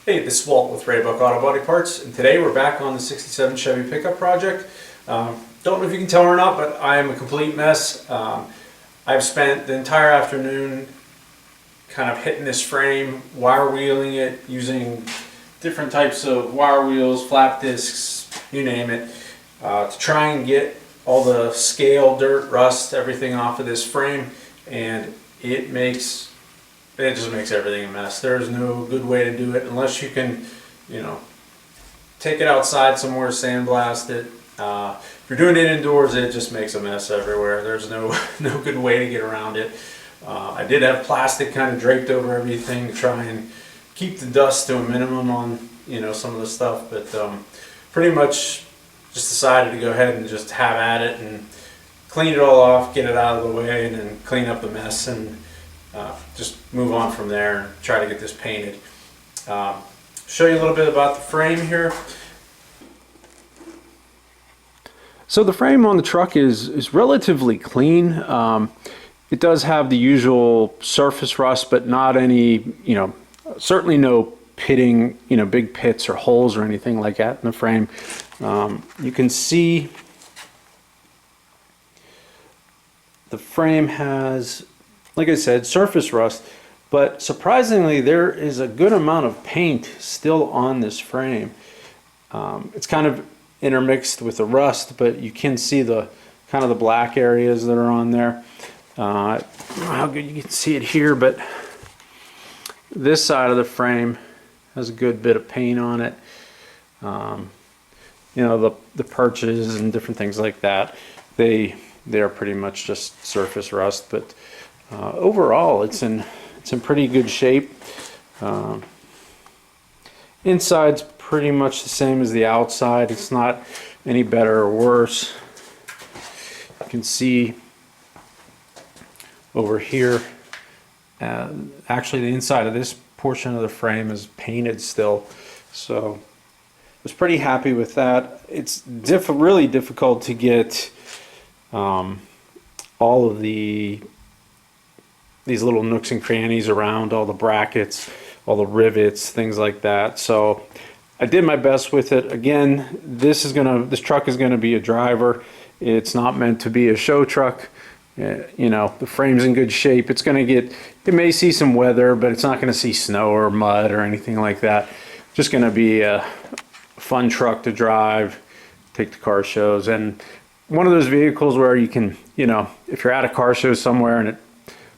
Hey, this is Walt with Raybuck Auto Body Parts, and today we're back on the 67 Chevy pickup project. Don't know if you can tell or not, but I am a complete mess. I've spent the entire afternoon kind of hitting this frame, wire wheeling it, using different types of wire wheels, flap discs, you name it, to try and get all the scale, dirt, rust, everything off of this frame, and it just makes everything a mess. There's no good way to do it unless you can, take it outside somewhere, sandblast it. If you're doing it indoors, it just makes a mess everywhere. There's no good way to get around it. I did have plastic kind of draped over everything to try and keep the dust to a minimum on some of the stuff, but pretty much just decided to go ahead and just have at it and clean it all off, get it out of the way, and then clean up the mess and just move on from there and try to get this painted. Show you a little bit about the frame here. So the frame on the truck is relatively clean. It does have the usual surface rust, but not any, certainly no pitting, big pits or holes or anything like that in the frame. You can see the frame has, like I said, surface rust, but surprisingly there is a good amount of paint still on this frame. It's kind of intermixed with the rust, but you can see the kind of the black areas that are on there. I don't know how good you can see it here, but this side of the frame has a good bit of paint on it. The perches and different things like that, they're pretty much just surface rust, but overall it's in pretty good shape. Inside's pretty much the same as the outside. It's not any better or worse. You can see over here, actually the inside of this portion of the frame is painted still, so I was pretty happy with that. It's really difficult to get all of these little nooks and crannies around, all the brackets, all the rivets, things like that. So I did my best with it. Again, this truck is gonna be a driver. It's not meant to be a show truck. The frame's in good shape. It may see some weather, but it's not gonna see snow or mud or anything like that. Just gonna be a fun truck to drive, take to car shows, and one of those vehicles where you can, if you're at a car show somewhere and it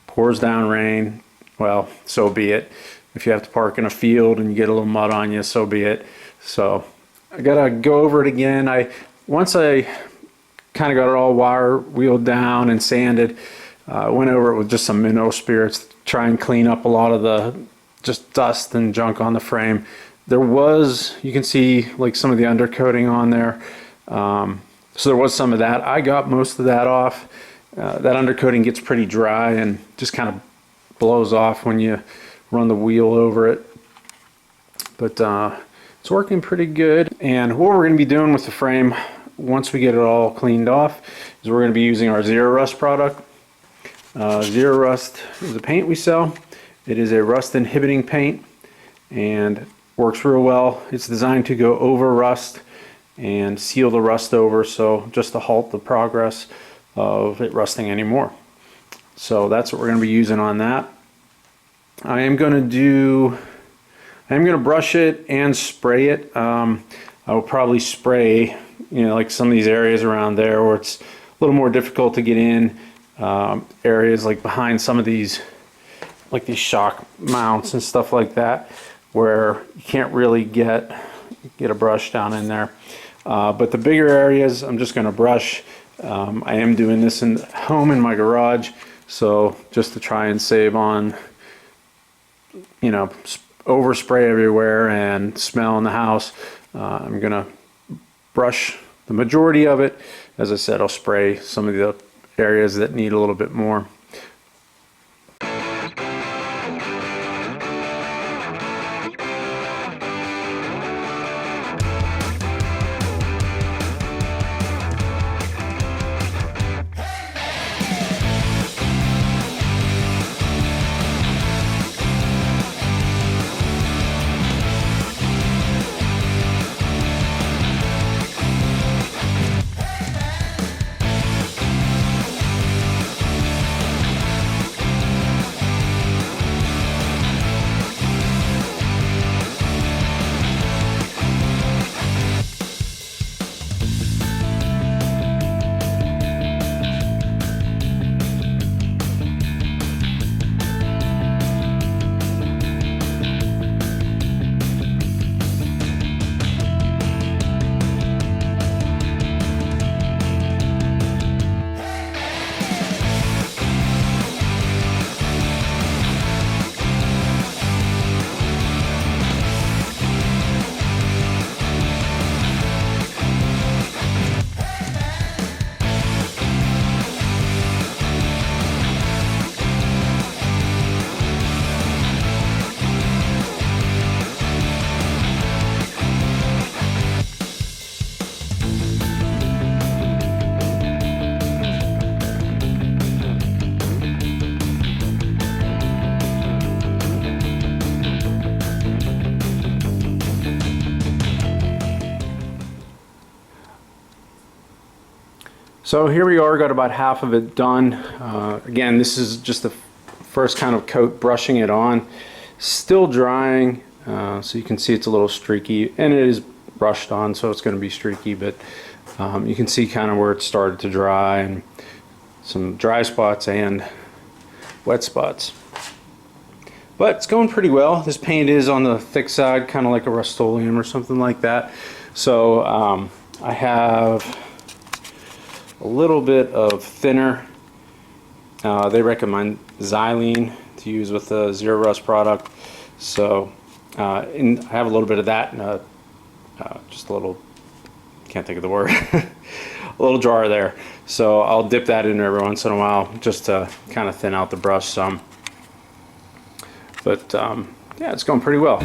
pours down rain, well, so be it. If you have to park in a field and you get a little mud on you, so be it. So I gotta go over it again. Once I kind of got it all wire wheeled down and sanded, I went over it with just some mineral spirits to try and clean up a lot of the just dust and junk on the frame. You can see like some of the undercoating on there. So there was some of that. I got most of that off. That undercoating gets pretty dry and just kind of blows off when you run the wheel over it. But it's working pretty good. And what we're going to be doing with the frame once we get it all cleaned off is we're going to be using our Zero Rust product. Zero Rust is a paint we sell. It is a rust inhibiting paint and works real well. It's designed to go over rust and seal the rust over, so just to halt the progress of it rusting anymore. So that's what we're going to be using on that. I am going to brush it and spray it. I will probably spray, like some of these areas around there where it's a little more difficult to get in. Areas like behind some of these, like these shock mounts and stuff like that, where you can't really get a brush down in there. But the bigger areas, I'm just going to brush. I am doing this home in my garage, so just to try and save on, overspray everywhere and smell in the house. I'm going to brush the majority of it. As I said, I'll spray some of the areas that need a little bit more. So here we are, got about half of it done. Again, this is just the first kind of coat, brushing it on. Still drying, so you can see it's a little streaky, and it is brushed on, so it's going to be streaky, but you can see kind of where it started to dry, and some dry spots and wet spots. But it's going pretty well. This paint is on the thick side, kind of like a Rust-Oleum or something like that. So I have a little bit of thinner. They recommend xylene to use with the Zero Rust product. So and I have a little bit of that, and just a little, can't think of the word, a little jar there. So I'll dip that in every once in a while just to kind of thin out the brush some. But yeah, it's going pretty well.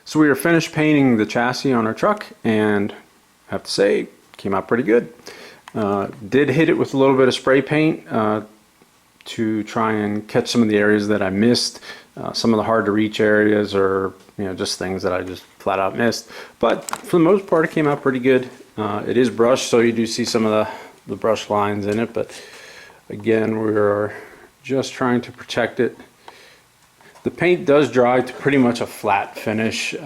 So we are finished painting the chassis on our truck, and I have to say, came out pretty good. Did hit it with a little bit of spray paint to try and catch some of the areas that I missed. Some of the hard to reach areas, or just things that I just flat out missed. But for the most part, it came out pretty good. It is brushed, so you do see some of the brush lines in it, but again, we're just trying to protect it. The paint does dry to pretty much a flat finish. It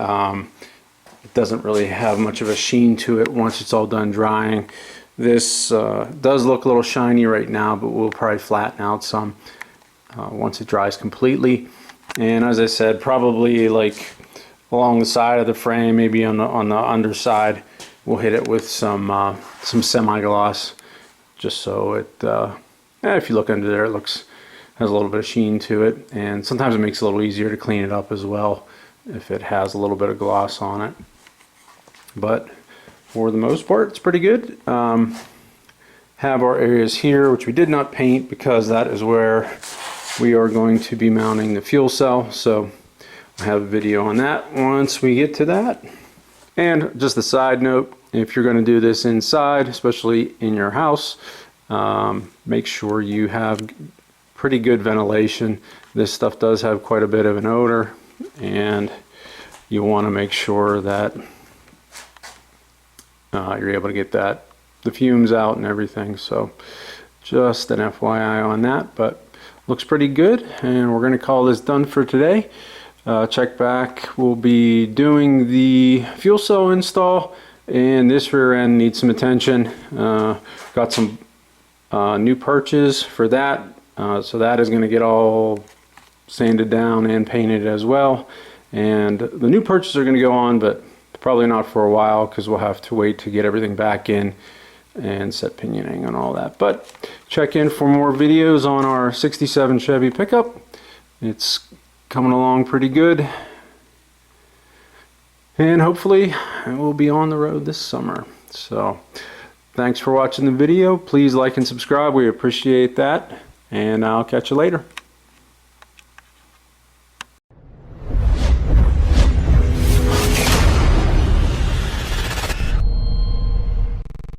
doesn't really have much of a sheen to it once it's all done drying. This does look a little shiny right now, but we'll probably flatten out some once it dries completely. And as I said, probably like along the side of the frame, maybe on the underside, we'll hit it with some semi-gloss, just so it, if you look under there, it has a little bit of sheen to it, and sometimes it makes it a little easier to clean it up as well if it has a little bit of gloss on it. But for the most part, it's pretty good. Have our areas here, which we did not paint because that is where we are going to be mounting the fuel cell. So I have a video on that once we get to that. And just a side note, if you're going to do this inside, especially in your house, make sure you have pretty good ventilation. This stuff does have quite a bit of an odor, and you want to make sure that you're able to get the fumes out and everything. So just an FYI on that, but looks pretty good, and we're going to call this done for today. Check back, we'll be doing the fuel cell install, and this rear end needs some attention. Got some new perches for that. So that is going to get all sanded down and painted as well. And the new perches are going to go on, but probably not for a while because we'll have to wait to get everything back in and set pinioning and all that. But check in for more videos on our 67 Chevy pickup. It's coming along pretty good. And hopefully it will be on the road this summer. So thanks for watching the video. Please like and subscribe. We appreciate that. And I'll catch you later.